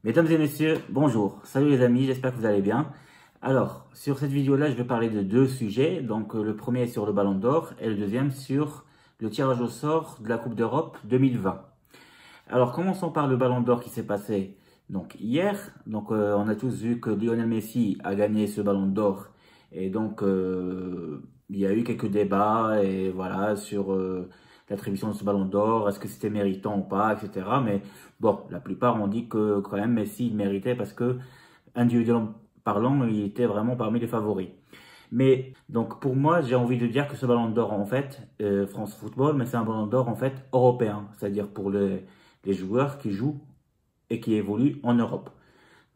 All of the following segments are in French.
Mesdames et messieurs, bonjour. Salut les amis, j'espère que vous allez bien. Alors, sur cette vidéo-là, je vais parler de deux sujets. Donc, le premier est sur le Ballon d'Or et le deuxième sur le tirage au sort de la Coupe d'Europe 2020. Alors, commençons par le Ballon d'Or qui s'est passé donc hier. Donc, on a tous vu que Lionel Messi a gagné ce Ballon d'Or. Et donc, il y a eu quelques débats et voilà sur l'attribution de ce Ballon d'Or, est-ce que c'était méritant ou pas, etc. Mais bon, la plupart ont dit que quand même Messi il méritait parce que individuellement parlant, il était vraiment parmi les favoris. Mais donc pour moi, j'ai envie de dire que ce Ballon d'Or en fait, France Football, mais c'est un Ballon d'Or en fait européen, c'est-à-dire pour les joueurs qui jouent et qui évoluent en Europe.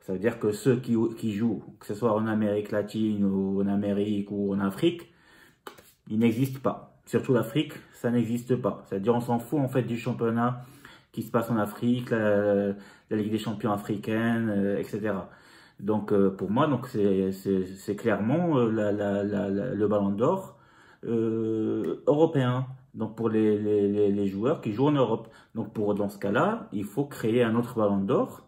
Ça veut dire que ceux qui jouent, que ce soit en Amérique latine ou en Amérique ou en Afrique, ils n'existent pas. Surtout l'Afrique, ça n'existe pas. C'est-à-dire on s'en fout en fait du championnat qui se passe en Afrique, la Ligue des champions africaine, etc. Donc pour moi, donc c'est clairement le Ballon d'Or européen. Donc pour les joueurs qui jouent en Europe. Donc dans ce cas-là, il faut créer un autre Ballon d'Or,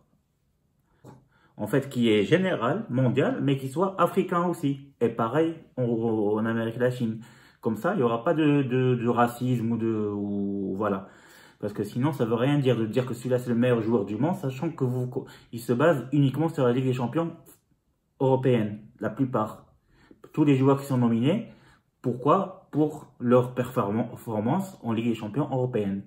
en fait, qui est général, mondial, mais qui soit africain aussi. Et pareil en Amérique latine. Comme ça, il n'y aura pas de racisme ou voilà. Parce que sinon, ça veut rien dire de dire que celui-là c'est le meilleur joueur du monde, sachant que il se base uniquement sur la Ligue des Champions européenne, la plupart. Tous les joueurs qui sont nominés, pourquoi? Pour leur performance en Ligue des Champions européenne.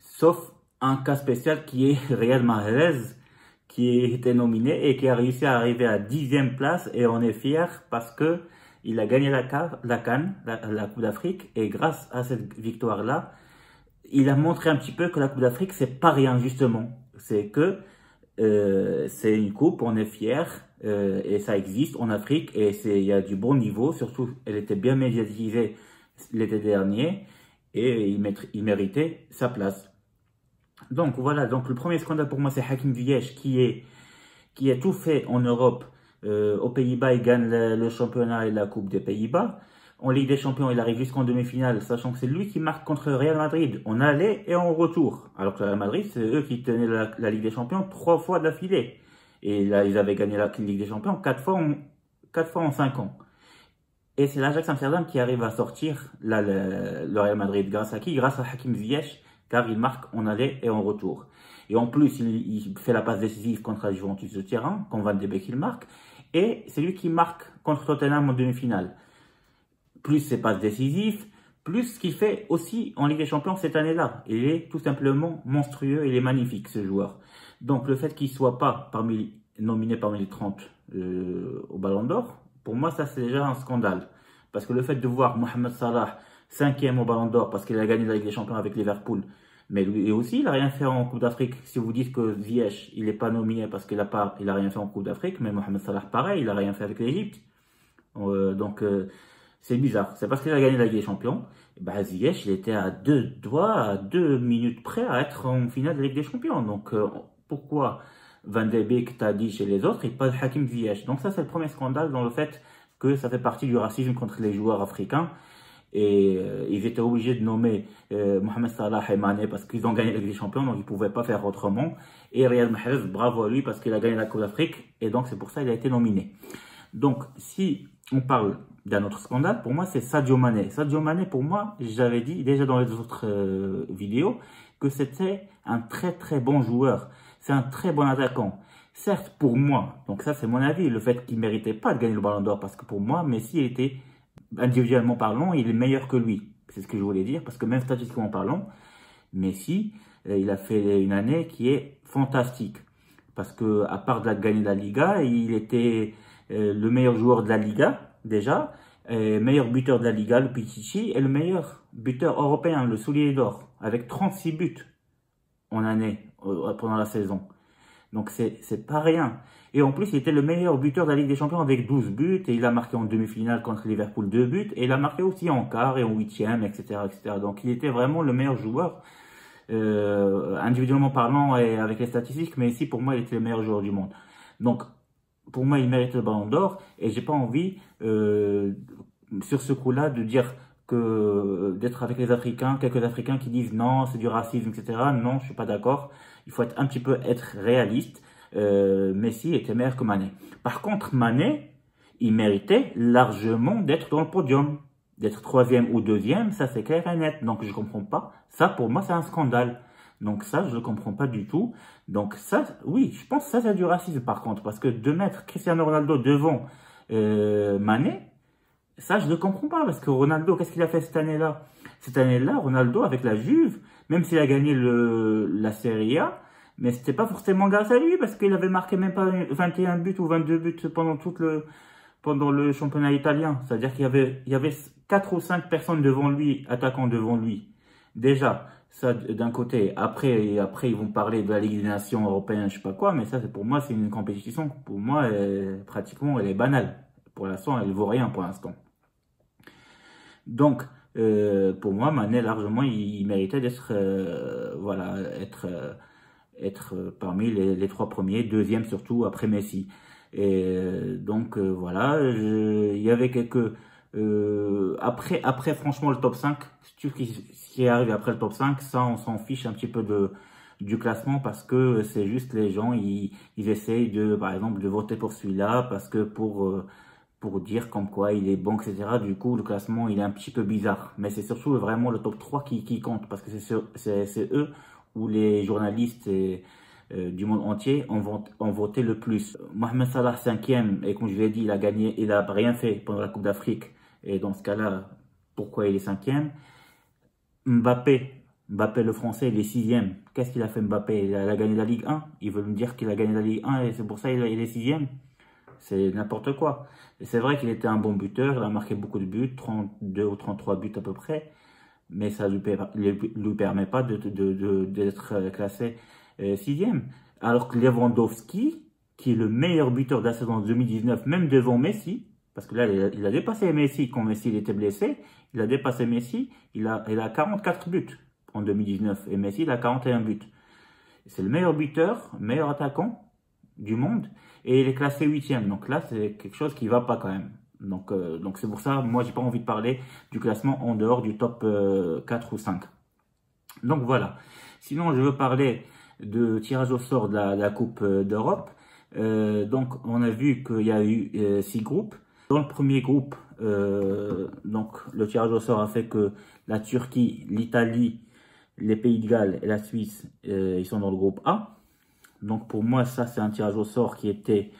Sauf un cas spécial qui est Riyad Mahrez, qui était nominé et qui a réussi à arriver à 10e place, et on est fier parce que il a gagné la CAN, la Coupe d'Afrique, et grâce à cette victoire-là, il a montré un petit peu que la Coupe d'Afrique, c'est pas rien justement. C'est que c'est une coupe, on est fier, et ça existe en Afrique, et il y a du bon niveau, surtout elle était bien médiatisée l'été dernier, et il méritait sa place. Donc voilà, donc le premier scandale pour moi c'est Hakim Ziyech qui a tout fait en Europe. Aux Pays-Bas, il gagne le championnat et la Coupe des Pays-Bas. En Ligue des Champions, il arrive jusqu'en demi-finale, sachant que c'est lui qui marque contre Real Madrid en aller et en retour. Alors que Real Madrid, c'est eux qui tenaient la Ligue des Champions 3 fois d'affilée. Et là, ils avaient gagné la Ligue des Champions 4 fois en 5 ans. Et c'est l'Ajax Amsterdam qui arrive à sortir le Real Madrid. Grâce à qui? Grâce à Hakim Ziyech, car il marque en aller et en retour. Et en plus, il fait la passe décisive contre la Juventus de Turin, quand Van de Beek il marque. Et c'est lui qui marque contre Tottenham en demi-finale. Plus ses passes décisives, plus ce qu'il fait aussi en Ligue des Champions cette année-là. Il est tout simplement monstrueux, il est magnifique ce joueur. Donc le fait qu'il ne soit pas nominé parmi les 30 au Ballon d'Or, pour moi ça c'est déjà un scandale. Parce que le fait de voir Mohamed Salah 5e au Ballon d'Or parce qu'il a gagné la Ligue des Champions avec Liverpool, mais lui aussi, il n'a rien fait en Coupe d'Afrique. Si vous dites que Ziyech, il n'est pas nominé parce qu'il n'a rien fait en Coupe d'Afrique, mais Mohamed Salah, pareil, il n'a rien fait avec l'Égypte. C'est bizarre. C'est parce qu'il a gagné la Ligue des Champions. Bah, Ziyech, il était à 2 minutes près à être en finale de la Ligue des Champions. Donc, pourquoi Van de Beek, Tadic et les autres, et pas Hakim Ziyech? Donc ça, c'est le premier scandale dans le fait que ça fait partie du racisme contre les joueurs africains. Et ils étaient obligés de nommer Mohamed Salah et Mané parce qu'ils ont gagné la Ligue des Champions, donc ils ne pouvaient pas faire autrement. Et Riyad Mahrez, bravo à lui parce qu'il a gagné la Coupe d'Afrique, et donc c'est pour ça qu'il a été nominé. Donc si on parle d'un autre scandale, pour moi c'est Sadio Mané. Sadio Mané, pour moi, j'avais dit déjà dans les autres vidéos que c'était un très très bon joueur. C'est un très bon attaquant. Certes, pour moi, donc ça c'est mon avis, le fait qu'il ne méritait pas de gagner le Ballon d'Or, parce que pour moi, Messi était, individuellement parlant, il est meilleur que lui. C'est ce que je voulais dire, parce que même statistiquement parlant, Messi, il a fait une année qui est fantastique. Parce que à part de gagner la Liga, il était le meilleur joueur de la Liga, déjà, meilleur buteur de la Liga, le Pichichi, et le meilleur buteur européen, le Soulier d'Or, avec 36 buts en année, pendant la saison. Donc c'est pas rien. Et en plus, il était le meilleur buteur de la Ligue des Champions avec 12 buts. Et il a marqué en demi-finale contre Liverpool 2 buts. Et il a marqué aussi en quart et en huitième, etc., etc. Donc il était vraiment le meilleur joueur, individuellement parlant et avec les statistiques. Mais ici, pour moi, il était le meilleur joueur du monde. Donc, pour moi, il mérite le Ballon d'Or. Et j'ai pas envie, sur ce coup-là, de dire que d'être avec les Africains, quelques Africains qui disent non, c'est du racisme, etc. Non, je suis pas d'accord. Il faut être un petit peu être réaliste. Messi était meilleur que Mané. Par contre, Mané, il méritait largement d'être dans le podium. D'être troisième ou deuxième, ça c'est clair et net. Donc je comprends pas. Ça pour moi c'est un scandale. Donc ça je ne comprends pas du tout. Donc ça, oui, je pense que ça c'est du racisme par contre. Parce que de mettre Cristiano Ronaldo devant Mané, ça je ne comprends pas. Parce que Ronaldo, qu'est-ce qu'il a fait cette année-là? Cette année-là, Ronaldo avec la Juve, même s'il a gagné la Serie A, mais c'était pas forcément grâce à lui. Parce qu'il avait marqué même pas 21 buts ou 22 buts pendant le championnat italien. C'est-à-dire il y avait 4 ou 5 personnes devant lui, attaquants devant lui. Déjà, ça d'un côté. Après, ils vont parler de la Ligue des Nations européenne, je sais pas quoi, mais ça, pour moi, c'est une compétition. Pour moi, pratiquement, elle est banale. Pour l'instant, elle vaut rien pour l'instant. Donc, pour moi, Mané, largement, il méritait d'être, voilà, être parmi les 3 premiers, deuxième surtout, après Messi. Et donc voilà, il y avait quelques... après franchement le top 5, tout ce qui arrive après le top 5, ça on s'en fiche un petit peu du classement parce que c'est juste les gens, ils essayent de, par exemple, de voter pour celui-là parce que pour dire comme quoi il est bon, etc. Du coup, le classement, il est un petit peu bizarre. Mais c'est surtout vraiment le top 3 qui compte parce que c'est eux où les journalistes du monde entier ont voté le plus. Mohamed Salah 5e, et comme je l'ai dit, il a gagné, il n'a rien fait pendant la Coupe d'Afrique. Et dans ce cas-là, pourquoi il est 5e? Mbappé le français, il est 6e. Qu'est-ce qu'il a fait Mbappé? Il a gagné la Ligue 1. Ils veulent me dire qu'il a gagné la Ligue 1 et c'est pour ça qu'il est 6e. C'est n'importe quoi. Et c'est vrai qu'il était un bon buteur, il a marqué beaucoup de buts, 32 ou 33 buts à peu près, mais ça ne lui permet pas d'être classé 6e. Alors que Lewandowski, qui est le meilleur buteur de la saison 2019, même devant Messi, parce que là, il a dépassé Messi quand Messi il était blessé, il a dépassé Messi, il a 44 buts en 2019, et Messi il a 41 buts. C'est le meilleur buteur, meilleur attaquant du monde, et il est classé 8e. Donc là, c'est quelque chose qui va pas quand même. Donc c'est pour ça, moi, j'ai pas envie de parler du classement en dehors du top 4 ou 5. Donc voilà. Sinon, je veux parler de tirage au sort de la Coupe d'Europe. Donc, on a vu qu'il y a eu 6 groupes. Dans le premier groupe, donc le tirage au sort a fait que la Turquie, l'Italie, les Pays de Galles et la Suisse, ils sont dans le groupe A. Donc pour moi, ça c'est un tirage au sort qui était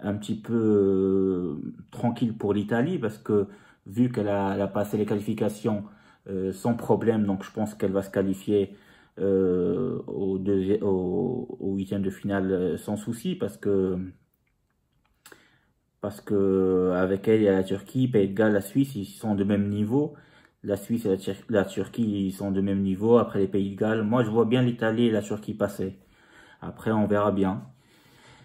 un petit peu tranquille pour l'Italie parce que vu qu'elle a passé les qualifications sans problème, donc je pense qu'elle va se qualifier au 8e de finale sans souci parce que avec elle, il y a la Turquie, Pays de Galles, la Suisse, ils sont de même niveau. La Suisse et la Turquie, ils sont de même niveau. Après les Pays de Galles, moi je vois bien l'Italie et la Turquie passer. Après, on verra bien.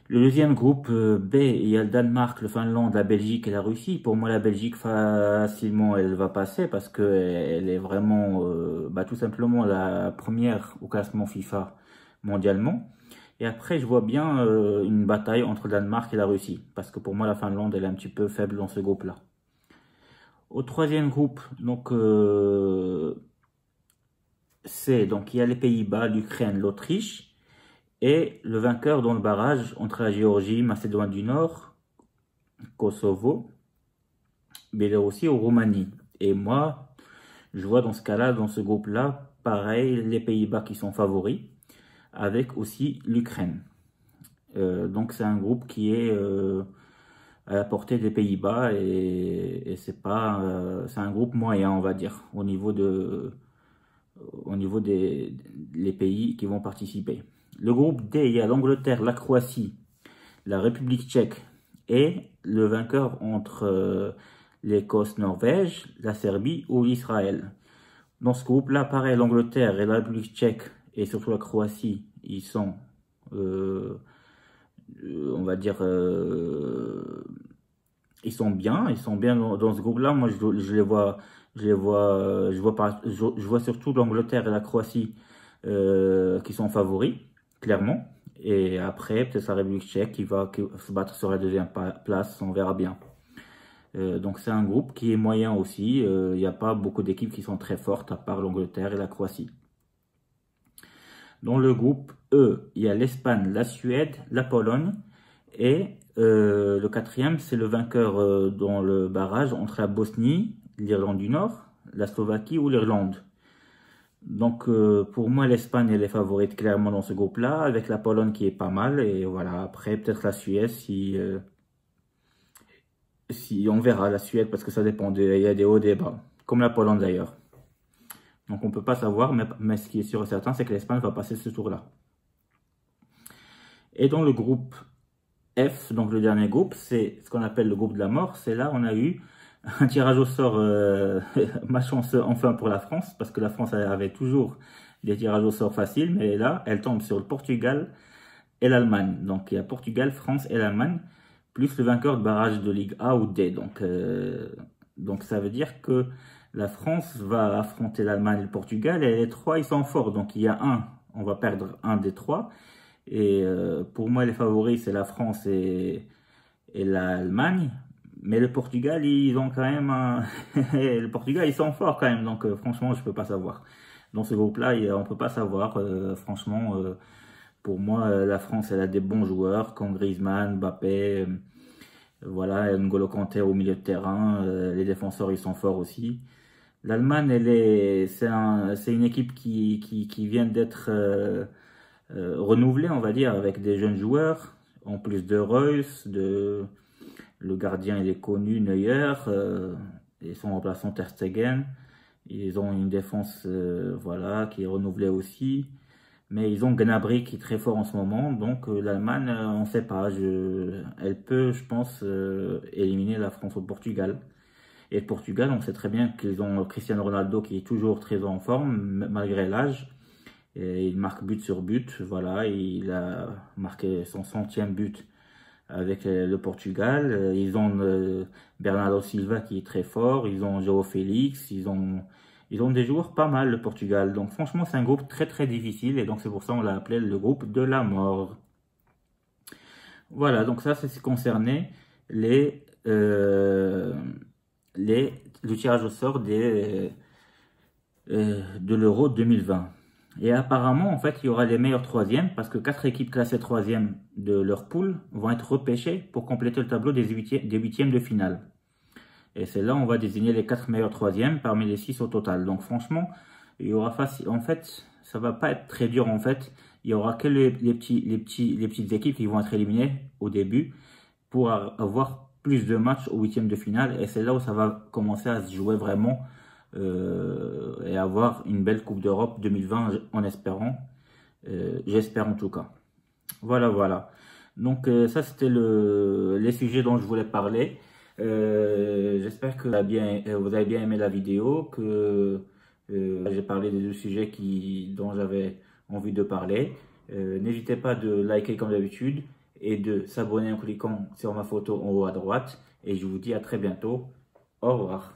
Le deuxième groupe B, il y a le Danemark, le Finlande, la Belgique et la Russie. Pour moi, la Belgique, facilement, elle va passer parce qu'elle est vraiment, tout simplement, la première au classement FIFA mondialement. Et après, je vois bien une bataille entre le Danemark et la Russie. Parce que pour moi, la Finlande, elle est un petit peu faible dans ce groupe-là. Au troisième groupe, donc, donc il y a les Pays-Bas, l'Ukraine, l'Autriche. Et le vainqueur dans le barrage entre la Géorgie, Macédoine du Nord, Kosovo, Biélorussie ou Roumanie. Et moi, je vois dans ce cas-là, dans ce groupe-là, pareil, les Pays-Bas qui sont favoris, avec aussi l'Ukraine. Donc c'est un groupe qui est à la portée des Pays-Bas et c'est un groupe moyen, on va dire, au niveau des les pays qui vont participer. Le groupe D, il y a l'Angleterre, la Croatie, la République tchèque et le vainqueur entre l'Écosse, Norvège, la Serbie ou l'Israël. Dans ce groupe-là, pareil, l'Angleterre et la République tchèque et surtout la Croatie, ils sont, on va dire, ils sont bien dans ce groupe-là. Moi, je vois surtout l'Angleterre et la Croatie qui sont favoris, clairement. Et après, peut-être la République tchèque qui va se battre sur la deuxième place, on verra bien. Donc c'est un groupe qui est moyen aussi. Il n'y a pas beaucoup d'équipes qui sont très fortes à part l'Angleterre et la Croatie. Dans le groupe E, il y a l'Espagne, la Suède, la Pologne et le quatrième, c'est le vainqueur dans le barrage entre la Bosnie, l'Irlande du Nord, la Slovaquie ou l'Irlande. Donc pour moi, l'Espagne elle est favorite clairement dans ce groupe-là, avec la Pologne qui est pas mal. Et voilà, après peut-être la Suède si on verra la Suède parce que ça dépend, il y a des hauts et des bas, comme la Pologne d'ailleurs. Donc on peut pas savoir, mais ce qui est sûr et certain, c'est que l'Espagne va passer ce tour-là. Et dans le groupe F, donc le dernier groupe, c'est ce qu'on appelle le groupe de la mort. C'est là on a eu un tirage au sort malchanceux enfin pour la France, parce que la France avait toujours des tirages au sort faciles, mais là elle tombe sur le Portugal et l'Allemagne. Donc il y a Portugal, France et l'Allemagne, plus le vainqueur de barrage de Ligue A ou D. Donc ça veut dire que la France va affronter l'Allemagne et le Portugal, et les trois ils sont forts. Donc il y a on va perdre un des trois. Et pour moi les favoris c'est la France et l'Allemagne. Mais le Portugal, ils ont quand même le Portugal, ils sont forts quand même. Donc franchement, je peux pas savoir. Dans ce groupe-là, on peut pas savoir. Franchement, pour moi, la France, elle a des bons joueurs comme Griezmann, Mbappé, voilà, N'Golo Kanté au milieu de terrain. Les défenseurs, ils sont forts aussi. L'Allemagne, c'est une équipe qui vient d'être renouvelée, on va dire, avec des jeunes joueurs, en plus de Reus, le gardien il est connu, Neuer, et son remplaçant Ter Stegen. Ils ont une défense voilà, qui est renouvelée aussi. Mais ils ont Gnabry qui est très fort en ce moment. Donc l'Allemagne, on ne sait pas. Elle peut, je pense, éliminer la France au Portugal. Et le Portugal, on sait très bien qu'ils ont Cristiano Ronaldo qui est toujours très en forme, malgré l'âge. Et il marque but sur but. Voilà, il a marqué son 100e but avec le Portugal. Ils ont Bernardo Silva qui est très fort, ils ont João Félix, ils ont des joueurs pas mal le Portugal. Donc franchement c'est un groupe très très difficile, et donc c'est pour ça qu'on l'a appelé le groupe de la mort. Voilà, donc ça c'est ce qui concernait le tirage au sort de l'Euro 2020. Et apparemment, en fait, il y aura les meilleurs troisièmes, parce que 4 équipes classées troisième de leur poule vont être repêchées pour compléter le tableau des huitièmes de finale. Et c'est là où on va désigner les 4 meilleurs troisièmes parmi les 6 au total. Donc franchement, il y aura en fait, ça va pas être très dur en fait. Il y aura que les petites équipes qui vont être éliminées au début pour avoir plus de matchs au huitième de finale. Et c'est là où ça va commencer à se jouer vraiment. Et avoir une belle Coupe d'Europe 2020 en espérant, j'espère en tout cas. Voilà. Donc ça c'était les sujets dont je voulais parler. J'espère que vous avez bien aimé la vidéo, que j'ai parlé des deux sujets dont j'avais envie de parler. N'hésitez pas de liker comme d'habitude et de s'abonner en cliquant sur ma photo en haut à droite. Et je vous dis à très bientôt. Au revoir.